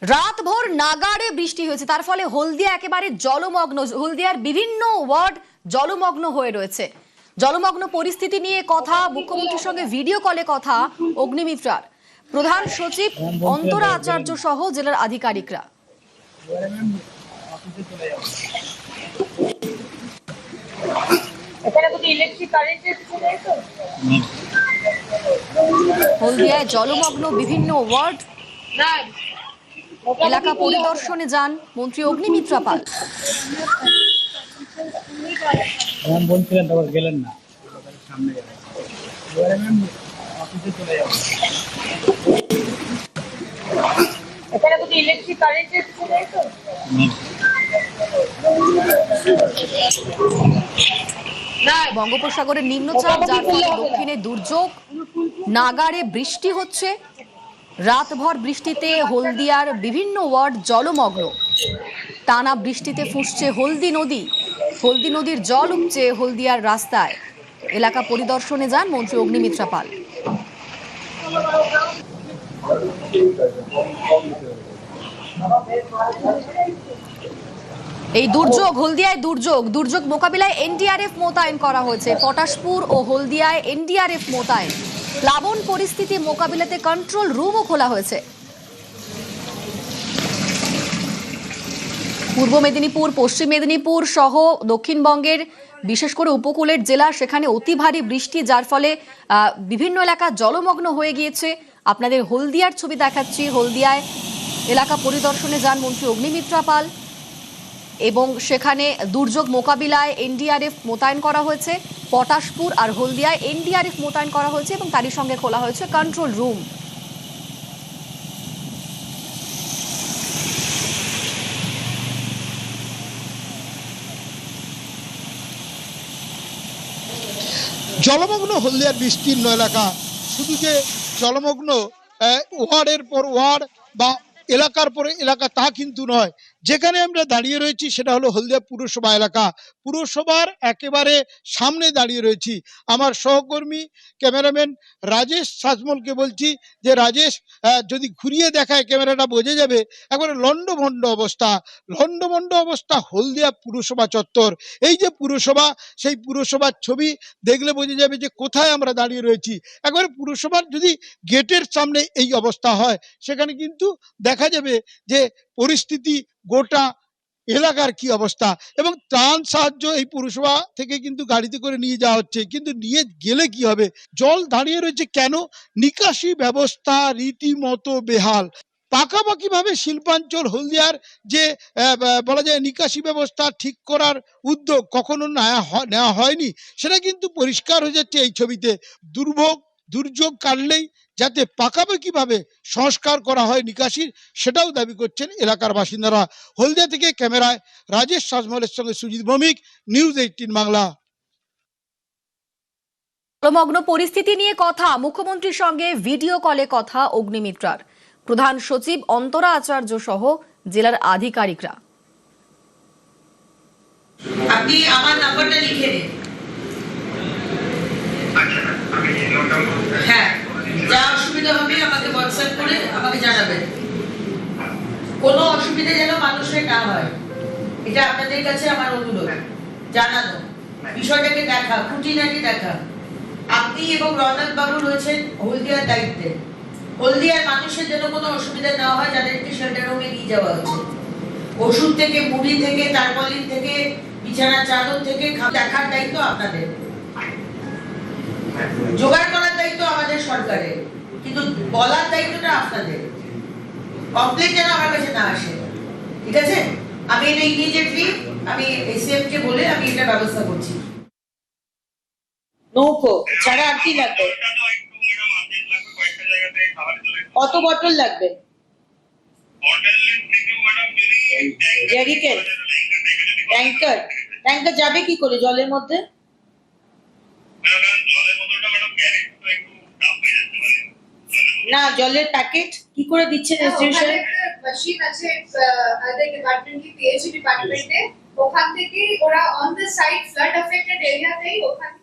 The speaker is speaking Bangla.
রাতভর নাগাড়ে বৃষ্টি হয়েছে, তার ফলে হলদিয়া একেবারে জলমগ্ন। হলদিয়ার বিভিন্ন ওয়ার্ড জলমগ্ন হয়ে রয়েছে। জলমগ্ন পরিস্থিতি নিয়ে কথা, মুখ্যমন্ত্রীর সঙ্গে ভিডিও কলে কথা অগ্নিমিত্রার। প্রধান সচিব অন্তরা আচার্য সহ জেলার আধিকারিকরা। হলদিয়ায় জলমগ্ন বিভিন্ন ওয়ার্ড, এলাকা পরিদর্শনে যান মন্ত্রী অগ্নিমিত্রা পাল। বলছিলেন তখন গেলেন না, সামনে গেলেন। অফিসে চলে যাবো। এখানে কোনো ইলেকট্রিক কারেন্ট এসেছে না তো? বঙ্গোপসাগরের নিম্নচাপ, যার ফলে দক্ষিণে দুর্যোগ, নাগাড়ে বৃষ্টি হচ্ছে। রাতভর বৃষ্টিতে হলদিয়ার বিভিন্ন ওয়ার্ড জলমগ্ন। টানা বৃষ্টিতে ফুঁসছে হলদি নদী। হলদি নদীর জল উপচে হলদিয়ার রাস্তায়। এলাকা পরিদর্শনে যান মন্ত্রী অগ্নিমিত্রা পাল। এই দুর্যোগ, হলদিয়ায় দুর্যোগ মোকাবিলায় এনডিআরএফ মোতায়েন করা হয়েছে। পটাশপুর ও হলদিয়ায় এনডিআরএফ মোতায়েন। প্লাবন পরিস্থিতি মোকাবিলাতে কন্ট্রোল রুমও খোলা হয়েছে। পূর্ব মেদিনীপুর, পশ্চিম মেদিনীপুর সহ দক্ষিণবঙ্গের বিশেষ করে উপকূলের জেলা, সেখানে অতি ভারী বৃষ্টি, যার ফলে বিভিন্ন এলাকা জলমগ্ন হয়ে গিয়েছে। আপনাদের হলদিয়ার ছবি দেখাচ্ছি। হলদিয়ায় এলাকা পরিদর্শনে যান মন্ত্রী অগ্নিমিত্রা পাল এবং সেখানে দুর্যোগ মোকাবিলায় এনডিআরএফ মোতায়েন করা হয়েছে। পটাশপুর আর হলদিয়ায় এনডিআরএফ মোতায়েন করা হয়েছে এবং তারই সঙ্গে খোলা হয়েছে কন্ট্রোল রুম। জলমগ্ন হলদিয়ার বিস্তীর্ণ এলাকা। শুধু যে জলমগ্ন ওয়ার্ডের পর ওয়ার্ড বা এলাকার পরে এলাকা তা কিন্তু নয়। যেখানে আমরা দাঁড়িয়ে রয়েছি সেটা হলো হলদিয়া পুরসভা এলাকা। পুরসভার একেবারে সামনে দাঁড়িয়ে রয়েছি। আমার সহকর্মী ক্যামেরাম্যান রাজেশ সাজমলকে বলছি যে রাজেশ, যদি ঘুরিয়ে দেখায় ক্যামেরাটা বোঝা যাবে একবারে লন্ডভন্ড অবস্থা হলদিয়া পুরসভা চত্বর। এই যে পুরসভা, সেই পুরসভার ছবি দেখলে বোঝা যাবে যে কোথায় আমরা দাঁড়িয়ে রয়েছি। একবারে পুরসভার যদি গেটের সামনে এই অবস্থা হয়, সেখানে কিন্তু দেখা যাবে যে পরিস্থিতি গোটা এলাকার কি অবস্থা। এবং ত্রাণ সাহায্য এই পুরসভা থেকে কিন্তু গাড়িতে করে নিয়ে যাওয়া হচ্ছে, কিন্তু নিয়ে গেলে কি হবে? জল দাঁড়িয়ে রয়েছে কেন? নিকাশি ব্যবস্থা রীতিমতো বেহাল। পাকাপাকি ভাবে শিল্পাঞ্চল হলদিয়ার যে বলা যায় নিকাশি ব্যবস্থা ঠিক করার উদ্যোগ কখনো নেওয়া হয়নি, সেটা কিন্তু পরিষ্কার হয়ে যাচ্ছে এই ছবিতে। দুর্যোগ কাটলেই যাতে পাকাপাকি ভাবে সংস্কার করা হয় নিকাশির, সেটাও দাবি করছেন এলাকার বাসিন্দারা। হলদিয়া থেকে ক্যামেরায় রাজেশ সাজমলের সঙ্গে সুজিত ভৌমিক, নিউজ 18 বাংলা। জলমগ্ন পরিস্থিতি নিয়ে কথা, মুখ্যমন্ত্রীর সঙ্গে ভিডিও কলে কথা অগ্নিমিত্রার। প্রধান সচিব অন্তরা আচার্য সহ জেলার আধিকারিকরা। আপনি আমার নাম্বারটা লিখে নিন। হ্যাঁ, যা অসুবিধা হবে আমাকে হোয়াটসঅ্যাপ করে আমাকে জানাবেন। কোনো অসুবিধা যেন মানুষের না হয়, এটা আপনাদের কাছে আমার অনুরোধ। জানানো, বিষয়টাকে দেখা, খুঁটিনাটি দেখা। আপনি এবং রওনাক বাবু রয়েছেন হলদিয়ার দায়িত্বে। হলদিয়ার মানুষের যেন কোনো অসুবিধা না হয়, যাদেরকে শেল্টার হোমে নিয়ে যাওয়া হচ্ছে। ওষুধ থেকে, মুড়ি থেকে, টারপলিন থেকে, বিছানা চাদর থেকে দেখার দায়িত্ব আপনাদের। জোগাড় করার দায়িত্ব আমাদের সরকারের, কিন্তু বলার দায়িত্বটা আপনাদের। কমপ্লেন যেন আমার কাছে না আসে, ঠিক আছে? আমি এটা ইমিডিয়েটলি আমি এসএম কে বলে আমি এটা ব্যবস্থা করছি। নৌকো ছাড়া আর কি লাগবে? কত বটল লাগবে? জেরিকেন, ট্যাঙ্কার যাবে কি করে জলের মধ্যে? না, জলের প্যাকেট কি করে দিচ্ছে রেজিস্ট্রেশন? মেশিন আছে আদার ডিপার্টমেন্ট কি পিএইচই ডিপার্টমেন্টে, ওখান থেকে ওরা on the site flood affected এরিয়াতেই ওখানে